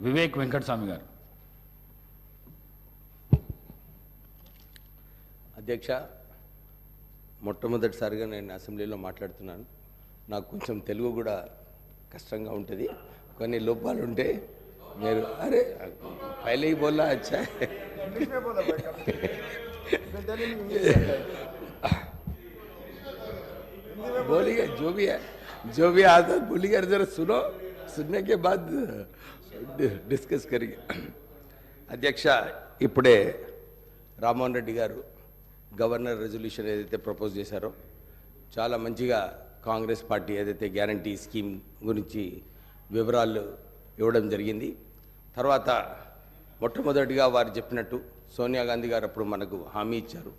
వివేక్ వెంకటస్వామి గారు. అధ్యక్ష, మొట్టమొదటిసారిగా నేను అసెంబ్లీలో మాట్లాడుతున్నాను. నాకు కొంచెం తెలుగు కూడా కష్టంగా ఉంటుంది, కొన్ని లోపాలు ఉంటే మీరు అరే పहले ही बोला अच्छा है बोलिए जो भी आता बोलिए, जरा सुनो, सुनने के बाद डिस्कस करिए. అధ్యక్ష, ఇప్పుడే రామ్మోహన్ రెడ్డి గారు గవర్నర్ రెజల్యూషన్ ఏదైతే ప్రపోజ్ చేశారో చాలా మంచిగా కాంగ్రెస్ పార్టీ ఏదైతే గ్యారంటీ స్కీమ్ గురించి వివరాలు ఇవ్వడం జరిగింది. తర్వాత మొట్టమొదటిగా వారు చెప్పినట్టు సోనియా గాంధీ గారు అప్పుడు మనకు హామీ ఇచ్చారు,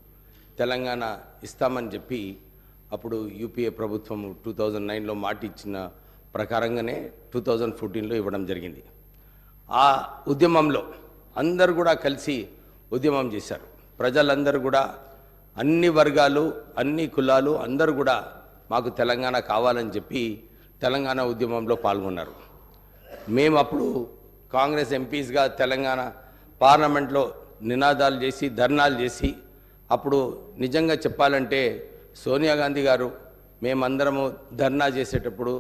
తెలంగాణ ఇస్తామని చెప్పి అప్పుడు యూపీఏ ప్రభుత్వం 2009లో మాట ఇచ్చిన ప్రకారంగానే 2014లో ఇవ్వడం జరిగింది. ఆ ఉద్యమంలో అందరూ కూడా కలిసి ఉద్యమం చేశారు. ప్రజలందరూ కూడా అన్ని వర్గాలు అన్ని కులాలు అందరూ కూడా మాకు తెలంగాణ కావాలని చెప్పి తెలంగాణ ఉద్యమంలో పాల్గొన్నారు. మేము అప్పుడు కాంగ్రెస్ ఎంపీస్గా తెలంగాణ పార్లమెంట్లో నినాదాలు చేసి ధర్నాలు చేసి, అప్పుడు నిజంగా చెప్పాలంటే సోనియా గాంధీ గారు మేమందరము ధర్నా చేసేటప్పుడు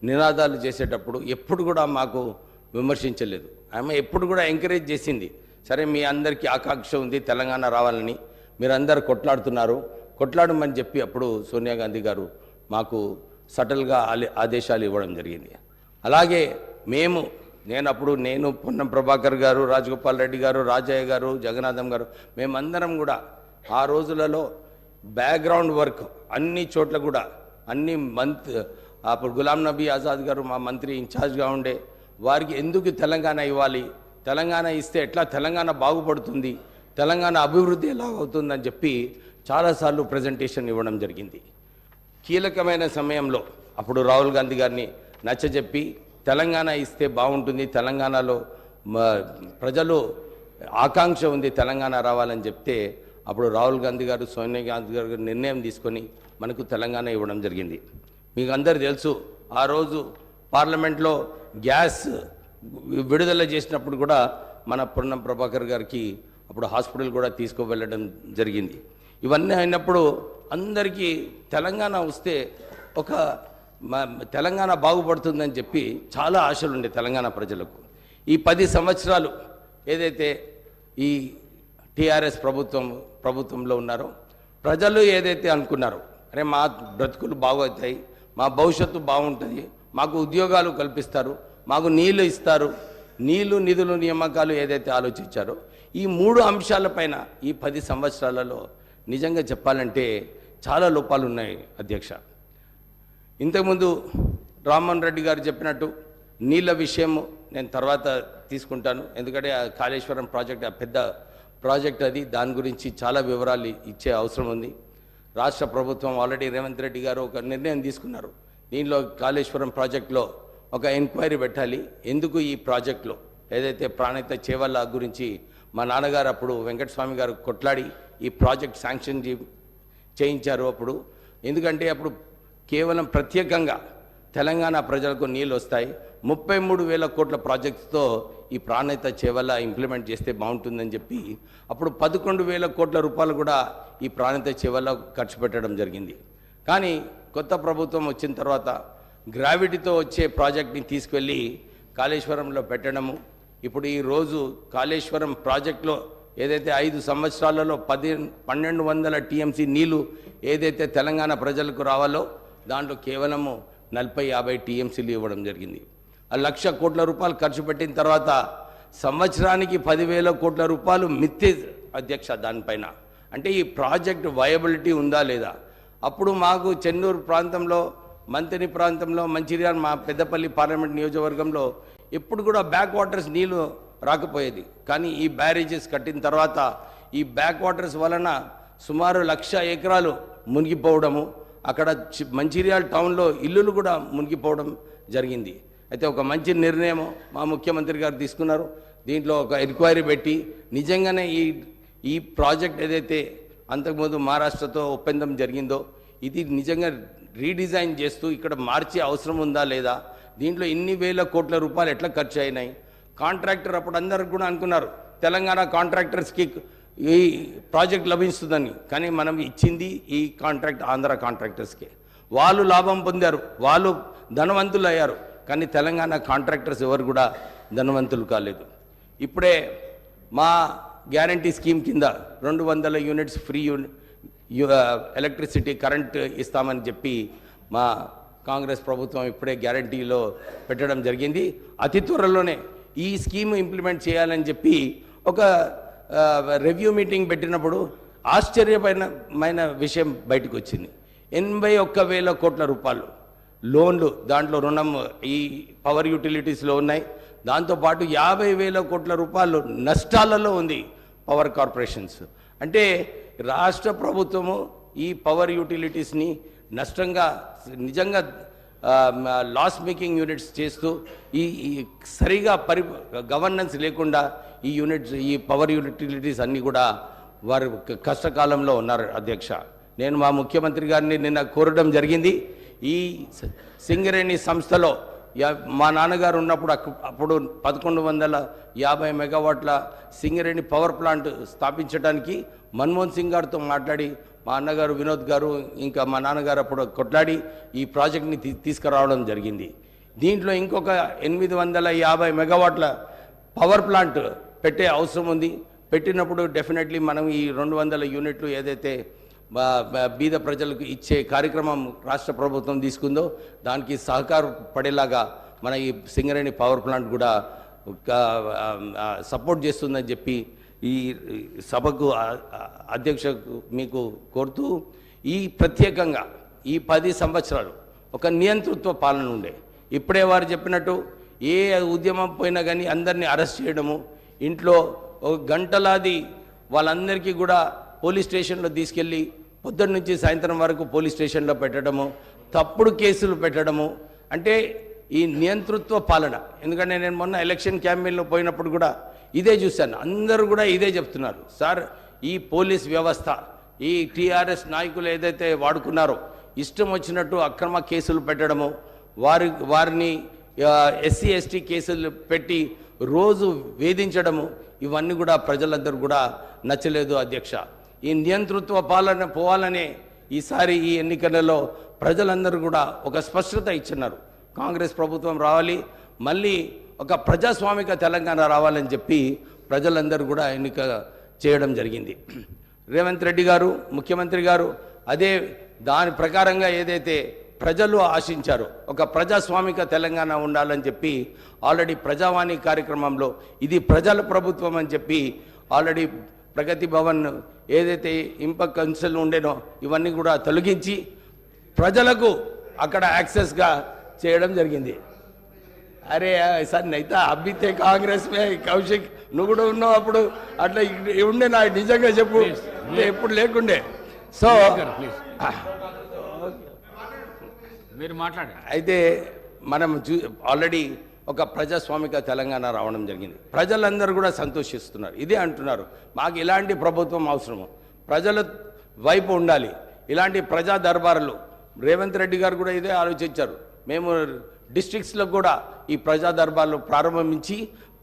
నినాదాలు చేసేటప్పుడు ఎప్పుడు కూడా మాకు విమర్శించలేదు. ఆమె ఎప్పుడు కూడా ఎంకరేజ్ చేసింది, సరే మీ అందరికీ ఆకాంక్ష ఉంది తెలంగాణ రావాలని, మీరందరూ కొట్లాడుతున్నారు, కొట్లాడమని చెప్పి అప్పుడు సోనియా గాంధీ గారు మాకు సటల్గా ఆదేశాలు ఇవ్వడం జరిగింది. అలాగే నేను పొన్నం ప్రభాకర్ గారు, రాజగోపాల్ రెడ్డి గారు, రాజయ్య గారు, జగన్నాథం గారు, మేమందరం కూడా ఆ రోజులలో బ్యాక్గ్రౌండ్ వర్క్ అన్ని చోట్ల కూడా అన్ని అప్పుడు గులాం నబీ ఆజాద్ గారు మా మంత్రి ఇన్ఛార్జ్గా ఉండే, వారికి ఎందుకు తెలంగాణ ఇవ్వాలి, తెలంగాణ ఇస్తే ఎట్లా తెలంగాణ బాగుపడుతుంది, తెలంగాణ అభివృద్ధి ఎలా అవుతుందని చెప్పి చాలాసార్లు ప్రజెంటేషన్ ఇవ్వడం జరిగింది. కీలకమైన సమయంలో అప్పుడు రాహుల్ గాంధీ గారిని నచ్చజెప్పి తెలంగాణ ఇస్తే బాగుంటుంది, తెలంగాణలో ప్రజలు ఆకాంక్ష ఉంది తెలంగాణ రావాలని చెప్తే అప్పుడు రాహుల్ గాంధీ గారు సోనియా గాంధీ గారు నిర్ణయం తీసుకొని మనకు తెలంగాణ ఇవ్వడం జరిగింది. మీకు అందరు తెలుసు, ఆ రోజు పార్లమెంట్లో గ్యాస్ విడుదల చేసినప్పుడు కూడా మన పొన్నం ప్రభాకర్ గారికి అప్పుడు హాస్పిటల్ కూడా తీసుకువెళ్ళడం జరిగింది. ఇవన్నీ అయినప్పుడు అందరికీ తెలంగాణ వస్తే ఒక తెలంగాణ బాగుపడుతుందని చెప్పి చాలా ఆశలు ఉండే తెలంగాణ ప్రజలకు. ఈ 10 సంవత్సరాలు ఏదైతే ఈ టీఆర్ఎస్ ప్రభుత్వంలో ఉన్నారో ప్రజలు ఏదైతే అనుకున్నారో, అరే మా బ్రతుకులు బాగవుతాయి, మా భవిష్యత్తు బాగుంటుంది, మాకు ఉద్యోగాలు కల్పిస్తారు, మాకు నీళ్లు ఇస్తారు, నీళ్లు నిధులు నియామకాలు ఏదైతే ఆలోచించారో ఈ 3 అంశాలపైన ఈ 10 సంవత్సరాలలో నిజంగా చెప్పాలంటే చాలా లోపాలు ఉన్నాయి అధ్యక్ష. ఇంతకుముందు రామ్మోహన్ రెడ్డి గారు చెప్పినట్టు నీళ్ళ విషయం నేను తర్వాత తీసుకుంటాను, ఎందుకంటే ఆ కాళేశ్వరం ప్రాజెక్ట్ ఆ పెద్ద ప్రాజెక్ట్ అది, దాని గురించి చాలా వివరాలు ఇచ్చే అవసరం ఉంది. రాష్ట్ర ప్రభుత్వం ఆల్రెడీ రేవంత్ రెడ్డి గారు ఒక నిర్ణయం తీసుకున్నారు, దీనిలో కాళేశ్వరం ప్రాజెక్టులో ఒక ఎంక్వైరీ పెట్టాలి. ఎందుకు ఈ ప్రాజెక్టులో ఏదైతే ప్రాణహిత చేవల్ల గురించి మా నాన్నగారు అప్పుడు వెంకటస్వామి గారు కొట్లాడి ఈ ప్రాజెక్ట్ శాంక్షన్ చేయించారు అప్పుడు. ఎందుకంటే అప్పుడు కేవలం ప్రత్యేకంగా తెలంగాణ ప్రజలకు నీళ్ళు వస్తాయి, 33,000 కోట్ల ప్రాజెక్ట్స్తో ఈ ప్రాణహిత చేవల్ల ఇంప్లిమెంట్ చేస్తే బాగుంటుందని చెప్పి అప్పుడు 11,000 కోట్ల రూపాయలు కూడా ఈ ప్రాణహిత చేవల్ల ఖర్చు పెట్టడం జరిగింది. కానీ కొత్త ప్రభుత్వం వచ్చిన తర్వాత గ్రావిటీతో వచ్చే ప్రాజెక్ట్ని తీసుకెళ్ళి కాళేశ్వరంలో పెట్టడము, ఇప్పుడు ఈరోజు కాళేశ్వరం ప్రాజెక్టులో ఏదైతే 5 సంవత్సరాలలో 1,200 టీఎంసీ నీళ్లు ఏదైతే తెలంగాణ ప్రజలకు రావాలో దాంట్లో కేవలము 40-50 టీఎంసీలు ఇవ్వడం జరిగింది. 1,00,000 కోట్ల రూపాయలు ఖర్చు పెట్టిన తర్వాత సంవత్సరానికి 10,000 కోట్ల రూపాయలు మిత్తి అధ్యక్ష దానిపైన. అంటే ఈ ప్రాజెక్ట్ వయబిలిటీ ఉందా లేదా? అప్పుడు మాకు చెన్నూరు ప్రాంతంలో, మంతిని ప్రాంతంలో, మంచిర్యాల మా పెద్దపల్లి పార్లమెంట్ నియోజకవర్గంలో ఎప్పుడు కూడా బ్యాక్ వాటర్స్ నీళ్లు రాకపోయేది. కానీ ఈ బ్యారేజెస్ కట్టిన తర్వాత ఈ బ్యాక్ వాటర్స్ వలన సుమారు 1,00,000 ఎకరాలు మునిగిపోవడము, అక్కడ మంచిర్యాల టౌన్లో ఇల్లులు కూడా మునిగిపోవడం జరిగింది. అయితే ఒక మంచి నిర్ణయం మా ముఖ్యమంత్రి గారు తీసుకున్నారు, దీంట్లో ఒక ఎంక్వైరీ పెట్టి నిజంగానే ఈ ప్రాజెక్ట్ ఏదైతే అంతకుముందు మహారాష్ట్రతో ఒప్పందం జరిగిందో ఇది నిజంగా రీడిజైన్ చేస్తూ ఇక్కడ మార్చే అవసరం ఉందా లేదా, దీంట్లో ఇన్ని వేల కోట్ల రూపాయలు ఎట్లా ఖర్చు అయినాయి, కాంట్రాక్టర్ అప్పుడు అందరూ కూడా అనుకున్నారు తెలంగాణ కాంట్రాక్టర్స్కి ఈ ప్రాజెక్ట్ లభిస్తుందని, కానీ మనం ఇచ్చింది ఈ కాంట్రాక్ట్ ఆంధ్ర కాంట్రాక్టర్స్కే. వాళ్ళు లాభం పొందారు, వాళ్ళు ధనవంతులు అయ్యారు, కానీ తెలంగాణ కాంట్రాక్టర్స్ ఎవరు కూడా ధనవంతులు కాలేదు. ఇప్పుడే మా గ్యారంటీ స్కీమ్ కింద 200 యూనిట్స్ ఫ్రీ ఎలక్ట్రిసిటీ కరెంట్ ఇస్తామని చెప్పి మా కాంగ్రెస్ ప్రభుత్వం ఇప్పుడే గ్యారంటీలో పెట్టడం జరిగింది. అతి త్వరలోనే ఈ స్కీమ్ ఇంప్లిమెంట్ చేయాలని చెప్పి ఒక రివ్యూ మీటింగ్ పెట్టినప్పుడు ఆశ్చర్యమైన విషయం బయటకు వచ్చింది. 81,000 కోట్ల రూపాయలు లోన్లు, దాంట్లో రుణం ఈ పవర్ యూటిలిటీస్లో ఉన్నాయి. దాంతోపాటు 50,000 కోట్ల రూపాయలు నష్టాలలో ఉంది పవర్ కార్పొరేషన్స్. అంటే రాష్ట్ర ప్రభుత్వము ఈ పవర్ యూటిలిటీస్ని నష్టంగా నిజంగా లాస్ మేకింగ్ యూనిట్స్ చేస్తూ ఈ సరిగా గవర్నెన్స్ లేకుండా ఈ పవర్ యూటిలిటీస్ అన్నీ కూడా వారు కష్టకాలంలో ఉన్నారు. అధ్యక్ష, నేను మా ముఖ్యమంత్రి గారిని నిన్న కోరడం జరిగింది. ఈ సింగరేణి సంస్థలో మా నాన్నగారు ఉన్నప్పుడు అప్పుడు 1150 మెగావాట్ల సింగరేణి పవర్ ప్లాంట్ స్థాపించడానికి మన్మోహన్ సింగ్ గారితో మాట్లాడి మా అన్నగారు వినోద్ గారు ఇంకా మా నాన్నగారు అప్పుడు కొట్లాడి ఈ ప్రాజెక్ట్ని తీసుకురావడం జరిగింది. దీంట్లో ఇంకొక 850 మెగావాట్ల పవర్ ప్లాంట్ పెట్టే అవసరం ఉంది. పెట్టినప్పుడు డెఫినెట్లీ మనం ఈ 200 యూనిట్లు ఏదైతే బీద ప్రజలకు ఇచ్చే కార్యక్రమం రాష్ట్ర ప్రభుత్వం తీసుకుందో దానికి సహకారపడేలాగా మన ఈ సింగరేణి పవర్ ప్లాంట్ కూడా సపోర్ట్ చేస్తుందని చెప్పి ఈ సభకు అధ్యక్షకు మీకు కోరుతూ, ఈ ప్రత్యేకంగా ఈ 10 సంవత్సరాలు ఒక నియంతృత్వ పాలన ఉండే. ఇప్పుడే వారు చెప్పినట్టు ఏ ఉద్యమం పోయినా కానీ అందరినీ అరెస్ట్ చేయడము, ఇంట్లో ఒక గంటలాది వాళ్ళందరికీ కూడా పోలీస్ స్టేషన్లో తీసుకెళ్ళి పొద్దున్న నుంచి సాయంత్రం వరకు పోలీస్ స్టేషన్లో పెట్టడము, తప్పుడు కేసులు పెట్టడము, అంటే ఈ నియంతృత్వ పాలన. ఎందుకంటే నేను మొన్న ఎలక్షన్ క్యాంపెయిన్లో పోయినప్పుడు కూడా ఇదే చూశాను. అందరూ కూడా ఇదే చెప్తున్నారు, సార్ ఈ పోలీస్ వ్యవస్థ ఈ టీఆర్ఎస్ నాయకులు ఏదైతే వాడుకున్నారో ఇష్టం వచ్చినట్టు అక్రమ కేసులు పెట్టడము, వారిని ఎస్సీ ఎస్టీ కేసులు పెట్టి రోజు వేధించడము, ఇవన్నీ కూడా ప్రజలందరూ కూడా నచ్చలేదు. అధ్యక్ష, ఈ నియంతృత్వ పాలన పోవాలనే ఈసారి ఈ ఎన్నికలలో ప్రజలందరూ కూడా ఒక స్పష్టత ఇచ్చినారు. కాంగ్రెస్ ప్రభుత్వం రావాలి, మళ్ళీ ఒక ప్రజాస్వామిక తెలంగాణ రావాలని చెప్పి ప్రజలందరూ కూడా ఎన్నిక చేయడం జరిగింది. రేవంత్ రెడ్డి గారు ముఖ్యమంత్రి గారు అదే దాని ప్రకారంగా ఏదైతే ప్రజలు ఆశించారో ఒక ప్రజాస్వామిక తెలంగాణ ఉండాలని చెప్పి ఆల్రెడీ ప్రజావాణి కార్యక్రమంలో ఇది ప్రజల ప్రభుత్వం అని చెప్పి ఆల్రెడీ ప్రగతి భవన్ ఏదైతే ఇంపక్ కౌన్సిల్ ఉండేనో ఇవన్నీ కూడా తొలగించి ప్రజలకు అక్కడ యాక్సెస్గా చేయడం జరిగింది. అరే సార్ నైతే అబ్బితే కాంగ్రెస్ కౌశిక్ నువ్వు కూడా ఉన్నావు అప్పుడు, అట్లా ఉండే నా నిజంగా చెప్పు, ఎప్పుడు లేకుండే. సో మీరు మాట్లాడే అయితే మనం ఆల్రెడీ ఒక ప్రజాస్వామిక తెలంగాణ రావడం జరిగింది. ప్రజలందరూ కూడా సంతోషిస్తున్నారు, ఇదే అంటున్నారు, మాకు ఇలాంటి ప్రభుత్వం అవసరము, ప్రజల వైపు ఉండాలి, ఇలాంటి ప్రజా దర్బారులు. రేవంత్ రెడ్డి గారు కూడా ఇదే ఆలోచించారు. మేము డిస్ట్రిక్ట్స్లో కూడా ఈ ప్రజా దర్బార్లు ప్రారంభించి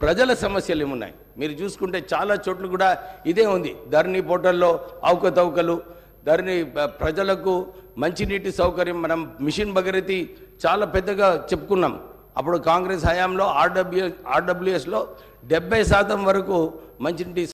ప్రజల సమస్యలు ఏమున్నాయి మీరు చూసుకుంటే చాలా చోట్ల కూడా ఇదే ఉంది. ధరణి పోర్టల్లో అవకతవకలు, ధరణి ప్రజలకు మంచినీటి సౌకర్యం, మనం మిషన్ భగీరథి చాలా పెద్దగా చెప్పుకున్నాం. అప్పుడు కాంగ్రెస్ హయాంలో ఆర్డబ్ల్యూఎస్లో 70% వరకు మంచినీటి